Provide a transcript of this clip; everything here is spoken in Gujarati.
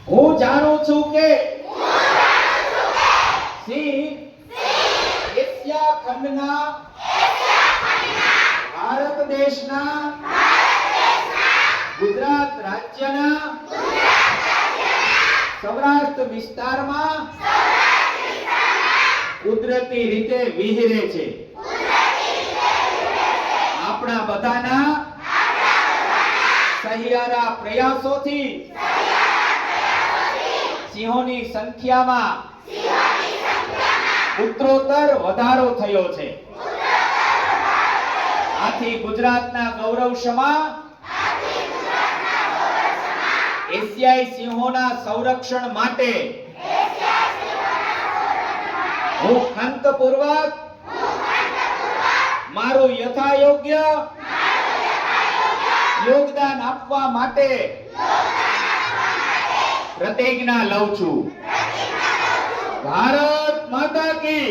હું જાણું છું કે સિંહ એશિયા ખંડના ભારત દેશના ગુજરાત રાજ્યના સૌરાષ્ટ્ર વિસ્તારમાં કુદરતી રીતે વિહરે છે. આપણા બધાના સહિયારા પ્રયાસોથી સિંહોની સંખ્યામાં ઉત્તરોત્તર વધારો થયો છે. આથી ગુજરાતના ગૌરવ સમા એશિયાઈ સિંહોના સંરક્ષણ માટે હું ખંતપૂર્વક મારું યથાયોગ્ય યોગદાન આપવા માટે પ્રતિજ્ઞા લઉં છું. ભારત માતા કી